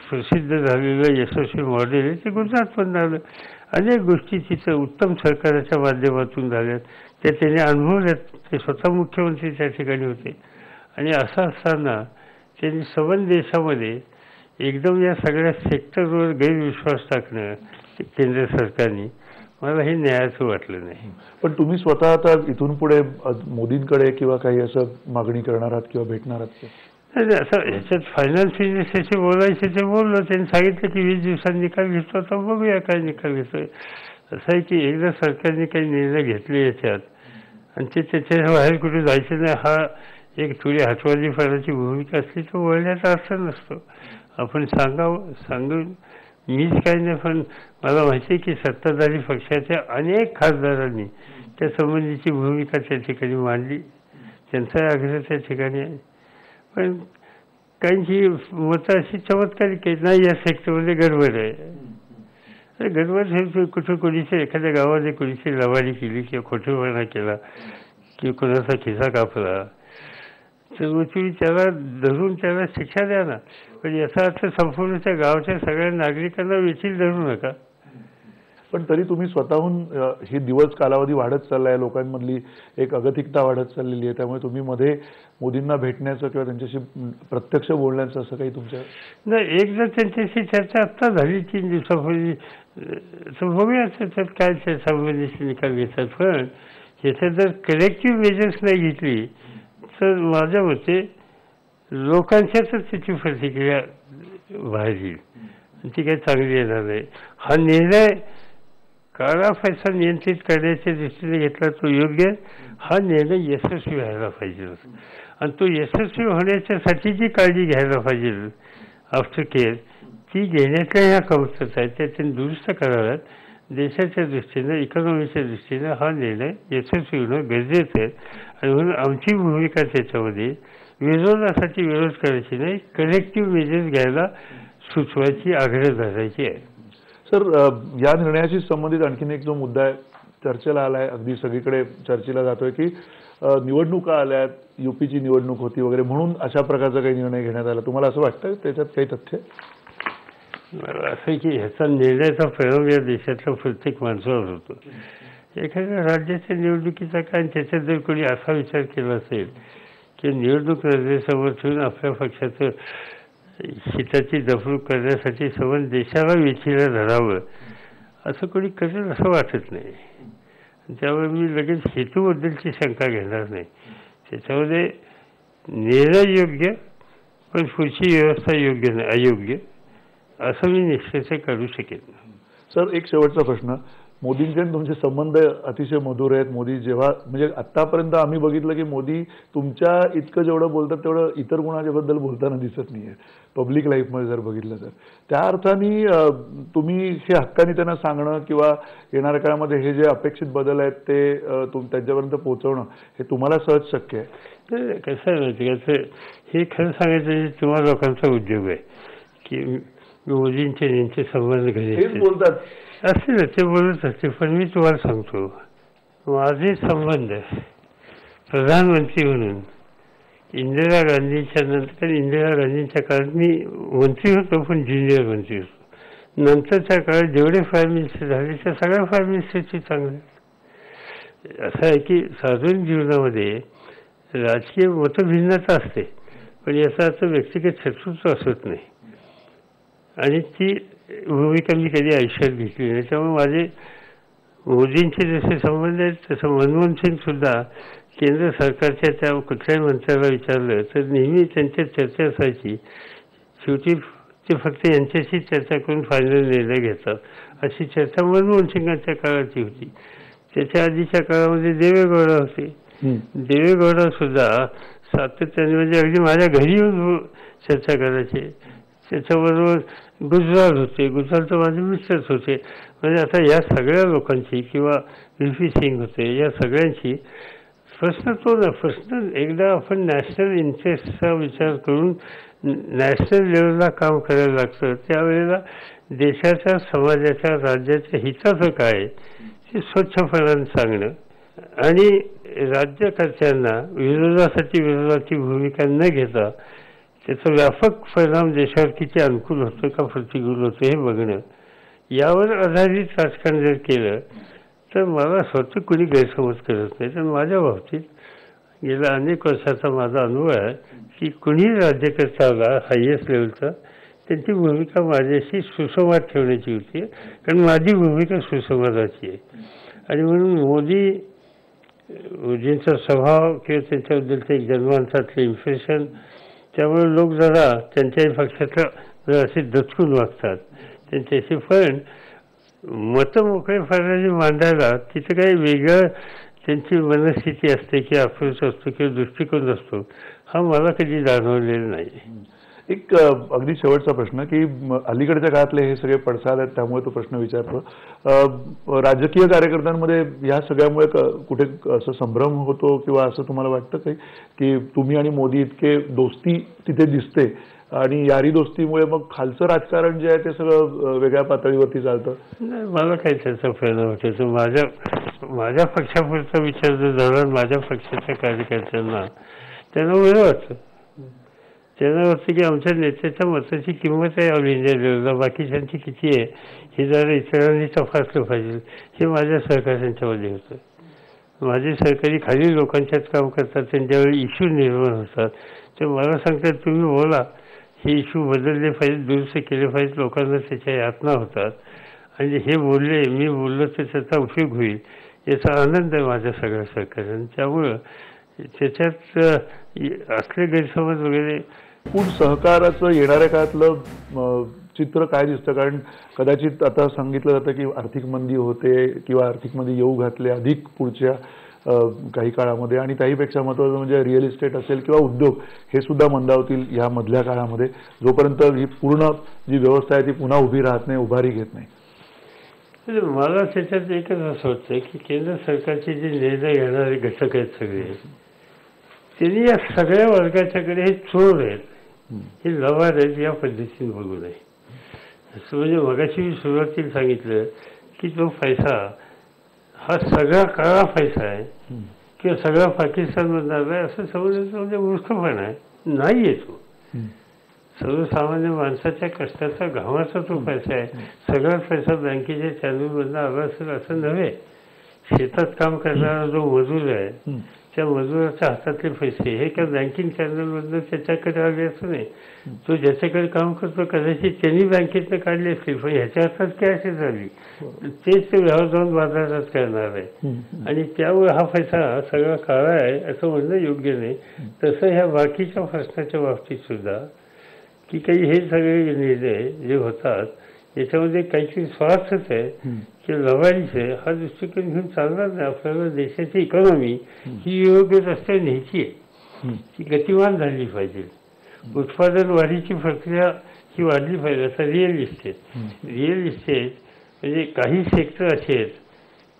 प्रसिद्ध झालेलं यशस्वी मॉडेल आहे ते गुजरातमधून आलं. अनेक गोष्टी तिथं उत्तम सरकाराच्या माध्यमातून झाल्यात, त्या त्याने अनुभवल्यात. ते स्वतः मुख्यमंत्री त्या ठिकाणी होते. आणि असं असताना त्यांनी सबंध देशामध्ये एकदम या सगळ्या सेक्टरवर गैरविश्वास टाकणं केंद्र सरकारने, मला हे न्यायाचं वाटलं नाही. पण तुम्ही स्वतः आता इथून पुढे मोदींकडे किंवा काही असं मागणी करणार आहात किंवा भेटणार आहात? नाही, असं ह्याच्यात फायनान्स मिनिस्टरशी बोलायचे ते बोललो. त्यांनी सांगितलं की 20 दिवसांनी निकाल घेतो, तर बघूया काय निकाल घेतोय. असं आहे की एकदा सरकारने काही निर्णय घेतले याच्यात आणि ते त्याच्या बाहेर कुठे जायचं नाही, हा एक थोडी हातवाजीपणाची भूमिका असली तर वळण्याचा अर्थ नसतो. आपण सांगून मीच काही नाही, पण मला माहिती आहे की सत्ताधारी पक्षाच्या अनेक खासदारांनी त्या संबंधीची भूमिका त्या ठिकाणी मांडली, त्यांचा आग्रह त्या ठिकाणी आहे. पण काहींची मतं अशी चमत्कारिक आहे, नाही या सेक्टरमध्ये गडबड आहे. गडबड हे कुठं कोणीची एखाद्या गावाने कोणीची लवाडी केली किंवा खोटेपणा केला किंवा कोणाचा खिसा कापला तर मग तुम्ही त्याला धरून त्याला शिक्षा द्या ना. पण याचा अर्थ संपूर्ण त्या गावच्या सगळ्या नागरिकांना वेचील धरू नका. पण तरी तुम्ही स्वतःहून ही दिवस कालावधी वाढत चाललाय, लोकांमधली एक अगतिकता वाढत चाललेली आहे, त्यामुळे तुम्ही मध्ये मोदींना भेटण्याचं किंवा त्यांच्याशी प्रत्यक्ष बोलण्याचं असं काही तुमच्या नाही. एकदा त्यांच्याशी चर्चा आत्ता झाली 3 दिवसापूर्वी, तर बघूया त्याच्यात काय त्या संबंधित निकाल घेतात. पण ह्याच्यात जर कलेक्टिव्ह मेजर्स नाही घेतली तर माझ्या मते लोकांच्यातच त्याची प्रतिक्रिया बाहेर येईल, ती काही चांगली येणार नाही. हा निर्णय काळा पैसा नियंत्रित करण्याच्या दृष्टीने घेतला तो योग्य. हा निर्णय यशस्वी व्हायला पाहिजे आणि तो यशस्वी होण्याच्यासाठी जी काळजी घ्यायला पाहिजे आफ्टर केअर, ती घेण्यातल्या ह्या कमतरता आहेत, त्या त्यांनी दुरुस्त कराव्यात. देशाच्या दृष्टीनं, इकॉनॉमीच्या दृष्टीनं हा निर्णय यशस्वी होणं गरजेचं आहे. आणि म्हणून आमची भूमिका त्याच्यामध्ये विरोधासाठी विरोध करायची नाही, कलेक्टिव्ह मेजर्स घ्यायला सुचवायची, आग्रह धरायची आहे. सर, या निर्णयाशी संबंधित आणखीन एक जो मुद्दा आहे चर्चेला आलाय, अगदी सगळीकडे चर्चेला जातोय की निवडणुका आल्यात, यूपीची निवडणूक होती वगैरे, म्हणून अशा प्रकारचा काही निर्णय घेण्यात आला. तुम्हाला असं वाटतं त्याच्यात काही तथ्य? मला असं आहे की ह्याचा निर्णयाचा परिणाम या देशातल्या प्रत्येक माणसावर होतो. एखाद्या राज्याच्या निवडणुकीचा काय, त्याच्यात जर कोणी असा विचार केला असेल की निवडणूक नजरेसमोर ठेवून आपल्या पक्षाचं हिताची जपणूक करण्यासाठी संबंध देशाला वेचीला धरावं, असं कोणी करेल असं वाटत नाही. त्यामुळे मी लगेच हेतूबद्दलची शंका घेणार नाही. त्याच्यामध्ये निर्णय योग्य, पण पुढची व्यवस्था योग्य नाही, अयोग्य, असं मी निश्चित काढू शकेन. सर, एक शेवटचा प्रश्न. मोदींचे आणि तुमचे संबंध अतिशय मधुर आहेत. मोदी जेव्हा, म्हणजे आत्तापर्यंत आम्ही बघितलं की मोदी तुमच्या इतकं जेवढं बोलतात तेवढं इतर कोणाच्याबद्दल बोलताना दिसत नाही आहे, पब्लिक लाईफमध्ये जर बघितलं तर. त्या अर्थाने तुम्ही हे हक्काने त्यांना सांगणं किंवा येणाऱ्या काळामध्ये हे जे अपेक्षित बदल आहेत ते त्यांच्यापर्यंत पोहोचवणं हे तुम्हाला सहज शक्य आहे? कसं आहे माहिती का, हे खरं सांगायचं तुम्हाला लोकांचा उद्योग आहे की मोदींचे यांचे संबंध घरी बोलतात असते ना, ते बोलत असते. पण मी तुम्हाला सांगतो, माझे संबंध प्रधानमंत्री म्हणून इंदिरा गांधीच्या नंतर, इंदिरा गांधींच्या काळात मी मंत्री होतो, पण ज्युनियर मंत्री होतो. नंतरच्या काळात जेवढे प्राईम मिनिस्टर झाले त्या सगळ्या प्राईम मिनिस्टरची चांगले. असं आहे की साधारण जीवनामध्ये राजकीय मतभिन्नता असते, पण याचा अर्थ व्यक्तिगत शत्रुत्व असत नाही. आणि ती भूमिका मी कधी आयुष्यात घेतली नाही. त्यामुळे माझे मोदींचे जसे संबंध आहेत तसं मनमोहन सिंग सुद्धा केंद्र सरकारच्या त्या कुठल्याही मंत्र्याला विचारलं तर नेहमी त्यांच्यात चर्चा असायची. शेवटी ते फक्त यांच्याशी चर्चा करून फायनल निर्णय घेतात, अशी चर्चा मनमोहन सिंगांच्या काळाची होती. त्याच्या आधीच्या काळामध्ये देवेगौडा होते. देवेगौडा सुद्धा सातत्याने, म्हणजे अगदी माझ्या घरी येऊन चर्चा करायचे. त्याच्याबरोबर गुजराल होते, गुजराल तर माझे मिस्टर्स होते. म्हणजे आता या सगळ्या लोकांची किंवा व्ही.पी. सिंग होते, या सगळ्यांची प्रश्न तो ना, प्रश्न एकदा आपण नॅशनल इंटरेस्टचा विचार करून नॅशनल लेवलला काम करायला लागतं. त्यावेळेला देशाच्या, समाजाच्या, राज्याच्या हिताचं काय ते स्वच्छपणाने सांगणं आणि राज्यकर्त्यांना विरोधाची भूमिका न घेता त्याचा व्यापक परिणाम देशावर किती अनुकूल होतो का प्रतिकूल होतो हे बघणं, यावर आधारित राजकारण जर केलं तर मला असं वाटतं कुणी गैरसमज करत नाही. तर माझ्या बाबतीत गेल्या अनेक वर्षाचा माझा अनुभव आहे की कुणी राज्यकर्ता आला हायएस्ट लेवलचा त्यांची भूमिका माझ्याशी सुसंवाद ठेवण्याची होती, कारण माझी भूमिका सुसंवादाची आहे. आणि म्हणून मोदींचा स्वभाव किंवा त्यांच्याबद्दलचं एक जन्मांतातलं इम्प्रेशन, त्यामुळे लोक जरा त्यांच्याही पक्षातलं जरा असे दचकून वागतात त्यांच्याशी. पण मतं मोकळेपणाने मांडायला तिथं काही वेगळं त्यांची मनस्थिती असते किंवा अप्रोच असतो किंवा दृष्टिकोन असतो, हा मला कधी जाणवलेला नाही. एक अगदी शेवटचा प्रश्न की अलीकडच्या काळातले हे सगळे पडसाद आहेत त्यामुळे तो प्रश्न विचारतो. राजकीय कार्यकर्त्यांमध्ये या सगळ्यामुळे कुठे असं संभ्रम होतो किंवा असं तुम्हाला वाटतं काही की तुम्ही आणि मोदी इतके दोस्ती तिथे दिसते आणि यारी दोस्तीमुळे मग खालचं राजकारण जे आहे ते सगळं वेगळ्या पातळीवरती चालतं? नाही, मला काही त्याचा फायदा वाटायचं. माझ्या पक्षापुरचा विचार जर झाला माझ्या पक्षाच्या कार्यकर्त्यांना त्यांना बरं वाटतं. त्यांना वाटतं की आमच्या नेत्याच्या मताची किंमत आहे ऑल इंडिया लेवलला, बाकीच्यांची किती आहे हे जरा इतरांनी तपासलं पाहिजे. हे माझ्या सहकार्यांच्यामध्ये होतं. माझे सहकारी खाली लोकांच्यात काम करतात, त्यांच्यावर इश्यू निर्माण होतात, ते मला सांगतात तुम्ही बोला, हे इश्यू बदलले पाहिजे, दुरुस्त केले पाहिजे, लोकांना त्याच्या यातना होतात आणि हे बोलले मी बोललो तर त्याचा उपयोग होईल याचा आनंद आहे माझ्या सगळ्या सहकार्यांना. त्यामुळं त्याच्यात असले गैरसमज वगैरे. एकूण सहकाराचं येणाऱ्या काळातलं चित्र काय दिसतं? कारण कदाचित आता सांगितलं जातं की आर्थिक मंदी होते किंवा आर्थिक मंदी येऊ घातले अधिक पुढच्या काही काळामध्ये, आणि त्याहीपेक्षा महत्त्वाचं म्हणजे रिअल इस्टेट असेल किंवा उद्योग हे सुद्धा मंदावतील ह्या मधल्या काळामध्ये, जोपर्यंत ही पूर्ण जी व्यवस्था आहे ती पुन्हा उभी राहत नाही, उभारी घेत नाही. मला त्याच्यात एकच असं वाटतं की केंद्र सरकारचे जे निर्णय घेणारे घटक आहेत सगळे, त्यांनी या सगळ्या वर्गाच्याकडे हे चोर आहेत, हे लवार आहेत या पद्धतीने बघू नये. असं म्हणजे मगाशी मी सुरुवातीला सांगितलं की तो पैसा हा सगळा काळा पैसा आहे किंवा सगळा पाकिस्तानमधला आहे असं समजण्याचं म्हणजे मूर्खपणा आहे. नाही आहे तो. सर्वसामान्य माणसाच्या कष्टाचा घामाचा तो पैसा आहे. सगळा पैसा बँकेच्या चॅनलमधनं आला असेल असं नव्हे. शेतात काम करणारा जो मजूर आहे त्या मजुराच्या हातातले पैसे हे का बँकिंग चॅनलमधनं त्याच्याकडे आले असं नाही. तो ज्याच्याकडे काम करतो कदाचित त्यांनी बँकेतनं काढली असली, पण ह्याच्या हातात कॅश झाली, तेच ते व्यवहार जाऊन बाजारात करणार आहे आणि त्यामुळे हा पैसा सगळा काळा आहे असं म्हणणं योग्य नाही. तसं ह्या बाकीच्या प्रश्नाच्या बाबतीत सुद्धा की काही हे सगळे निर्णय जे होतात याच्यामध्ये काहीतरी स्वार्थच आहे की लवारीच आहे, हा दृष्टिकोन घेऊन चालणार नाही. आपल्याला देशाची इकॉनॉमी ही योग्य रस्त्यावर न्यायची आहे, ती गतिमान झाली पाहिजे. उत्पादन वाढीची प्रक्रिया ही वाढली पाहिजे. आता रिअल इस्टेट म्हणजे काही सेक्टर असे आहेत,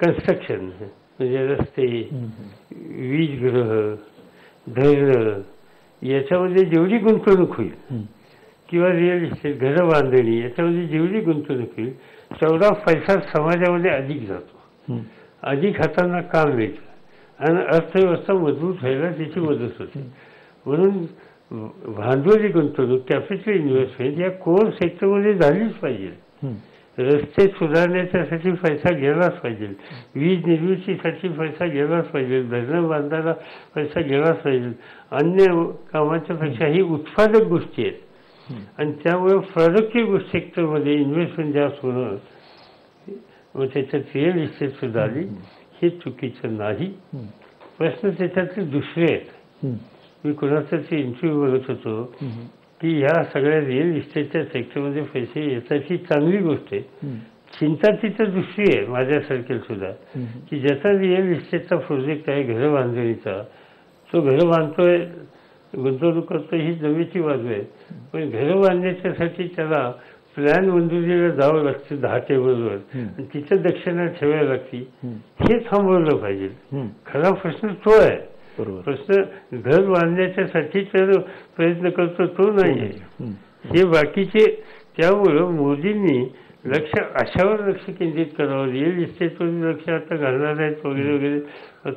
कन्स्ट्रक्शन म्हणजे रस्ते, वीजगृह, धरणं, याच्यामध्ये जेवढी गुंतवणूक होईल किंवा रिअल इस्टेट घरं बांधणी याच्यामध्ये जेवढी गुंतवणूक होईल तेवढा पैसा समाजामध्ये अधिक जातो, अधिक हातांना काम मिळतं आणि अर्थव्यवस्था मजबूत व्हायला त्याची मदत होते. म्हणून भांडवली गुंतवणूक, कॅपिटल इन्व्हेस्टमेंट या कोर सेक्टरमध्ये झालीच पाहिजे. रस्ते सुधारण्याच्यासाठी पैसा गेलाच पाहिजे, वीज निर्मितीसाठी पैसा गेलाच पाहिजे, धरणं बांधायला पैसा गेलाच पाहिजे. अन्य कामाच्या पेक्षा ही उत्पादक गोष्टी आहेत आणि त्यामुळे प्रोडक्टिव्ह सेक्टरमध्ये इन्व्हेस्टमेंट जास्त होणं, मग त्याच्यात रिअल इस्टेट सुद्धा आली, हे चुकीचं नाही. प्रश्न त्याच्यातले दुसरे आहेत. मी कुणाचा ते इंटरव्ह्यू बघत होतो की ह्या सगळ्या रिअल इस्टेटच्या सेक्टरमध्ये पैसे येतात ही चांगली गोष्ट आहे. चिंता तिथं दुसरी आहे माझ्यासारखेल सुद्धा की ज्याचा रिअल इस्टेटचा प्रोजेक्ट आहे घरं बांधणीचा, तो घरं बांधतोय, गुंतवणूक करतो ही जमेची बाजू आहे, पण घरं बांधण्याच्यासाठी त्याला प्लॅन मंजुरीला जावं लागतं 10 टेबलवर आणि तिथं दक्षिणा ठेवायला लागते. हे थांबवलं पाहिजे. खरा प्रश्न तो आहे. प्रश्न घर बांधण्याच्यासाठी तर प्रयत्न करतो तो नाही आहे, हे बाकीचे. त्यामुळं मोदींनी लक्ष अशावर लक्ष केंद्रित करावं. रिअल इस्टेटवर लक्ष आता घालणार आहेत वगैरे वगैरे,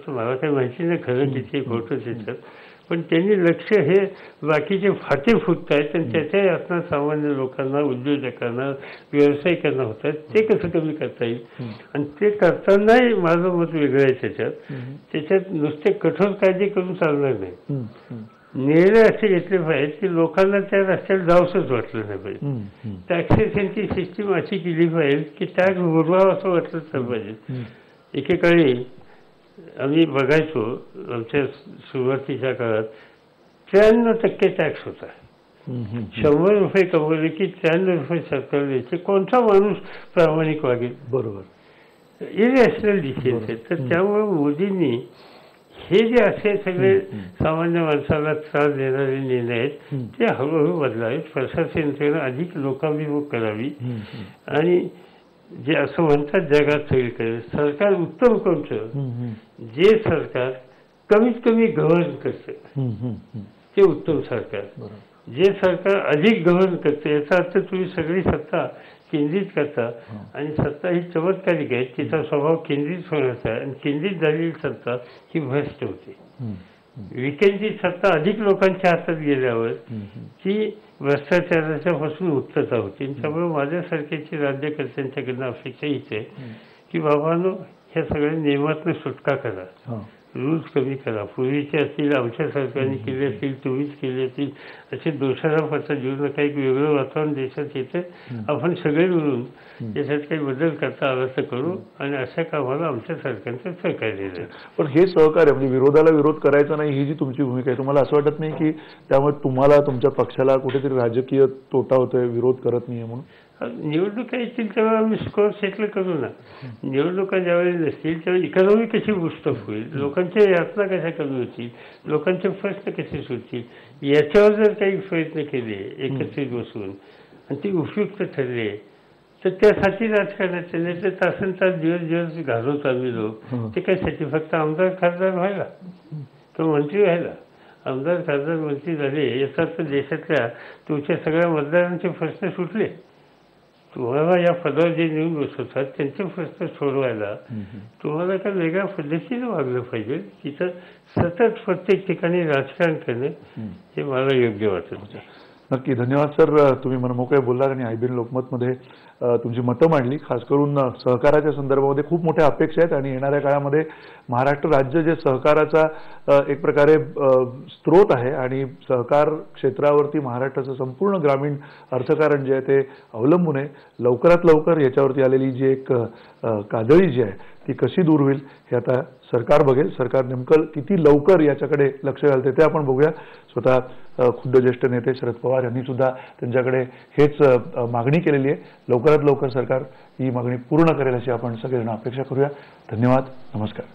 मला काही माहिती नाही खरं किती खोटं त्याच्यात, पण त्यांनी लक्ष हे बाकीचे फाटे फुटत आहेत आणि त्याच्या यातना सामान्य लोकांना, उद्योजकांना, व्यावसायिकांना होत आहेत, ते कसं कमी करता येईल. आणि ते करतानाही माझं मत वेगळं आहे त्याच्यात नुसते कठोर कायदे करून चालणार नाही. निर्णय असे घेतले पाहिजे की लोकांना त्या रस्त्याला जावंसच वाटलं नाही पाहिजे. टॅक्सेशनची सिस्टीम अशी केली पाहिजे की टॅक्स भरवावं असं वाटलंच नाही पाहिजे. एकेकाळी आम्ही बघायचो आमच्या सुरुवातीच्या काळात 93% टॅक्स होता. 100 रुपये कमवले की 93 रुपये सरकार द्यायचे. कोणता माणूस प्रामाणिक वागेल? बरोबर. इरॅशनल डिसिजन आहे. तर त्यामुळे मोदींनी हे जे असे सगळे सामान्य माणसाला त्रास देणारे निर्णय आहेत ते हळूहळू बदलावेत. प्रशासन यंत्रणा अधिक लोकाभिमुख करावी. आणि जे असं म्हणतात जगात सगळीकडे सरकार उत्तम कोणतं? जे सरकार कमीत कमी गव्हर्न करतं ते उत्तम सरकार. जे सरकार अधिक गव्हर्न करतं याचा अर्थ तुम्ही सगळी सत्ता केंद्रित करता. आणि सत्ता ही चमत्कारिक आहे, तिचा स्वभाव केंद्रित होण्याचा आहे. आणि केंद्रित झालेली सत्ता ही भ्रष्ट होते. विकेंद्रित सत्ता अधिक लोकांच्या हातात गेल्यावर ती भ्रष्टाचाराच्या पासून मुक्तता होती. त्यामुळे माझ्यासारख्याची राज्यकर्त्यांच्याकडनं अपेक्षा हीच आहे की बाबांनो ह्या सगळ्या नियमातनं सुटका करा, रूल्स कमी करा. पूर्वीचे असतील, आमच्या सरकारने केले असतील, तुम्हीच केले असतील, असे दोषारोपाचा देऊ नका. एक वेगळं वातावरण देशात येतं. आपण सगळे मिळून त्याच्यात काही बदल करता आला तर करू. आणि अशा कामाला आमच्या सरकारचं सहकार्य आहे. पण हे सहकार्य म्हणजे विरोधाला विरोध करायचा नाही ही जी तुमची भूमिका आहे, तुम्हाला असं वाटत नाही की त्यामुळे तुम्हाला तुमच्या पक्षाला कुठेतरी राजकीय तोटा होतोय, विरोध करत नाहीये म्हणून? निवडणुका येतील तेव्हा आम्ही स्कोअर सेटल करू ना. निवडणुका ज्यावेळी नसतील त्यावेळी इकॉनॉमी कशी बुस्टअप होईल, लोकांच्या यातना कशा कमी होतील, लोकांचे प्रश्न कसे सुटतील, याच्यावर जर काही प्रयत्न केले एकत्रित बसून आणि ते उपयुक्त ठरले तर त्यासाठी राजकारणाचे. नाही तर तासन तास दिवस घालवतो आम्ही लोक. ते कशासाठी? फक्त आमदार खासदार व्हायला किंवा मंत्री व्हायला. आमदार खासदार मंत्री झाले याचा अर्थ देशातल्या तुमच्या सगळ्या मतदारांचे प्रश्न सुटले. तुम्हाला या पदावर जे नेऊन बसवतात त्यांचे प्रश्न सोडवायला तुम्हाला एका वेगळ्या पद्धतीने वागलं पाहिजे. तिथं सतत प्रत्येक ठिकाणी राजकारण करणं हे मला योग्य वाटत होतं. नक्की. धन्यवाद सर, तुम्ही मनमोकळे बोललात आणि IBN लोकमतमध्ये तुमची मतं मांडली. खास करून सहकाराच्या संदर्भामध्ये खूप मोठ्या अपेक्षा आहेत आणि येणाऱ्या काळामध्ये महाराष्ट्र राज्य जे सहकाराचा एक प्रकारे स्रोत आहे आणि सहकार क्षेत्रावरती महाराष्ट्राचं संपूर्ण ग्रामीण अर्थकारण जे आहे ते अवलंबून आहे. लवकरात लवकर याच्यावरती आलेली जी एक काजळी जी आहे ती कशी दूर होईल हे आता सरकार बघेल. सरकार नेमकं किती लवकर याच्याकडे लक्ष घालते ते आपण बघूया. स्वतः खुद्द ज्येष्ठ नेते शरद पवार यांनी सुद्धा त्यांच्याकडे हेच मागणी केलेली आहे. लवकरात लवकर सरकार ही मागणी पूर्ण करेल अशी आपण सगळेजण अपेक्षा करूया. धन्यवाद. नमस्कार.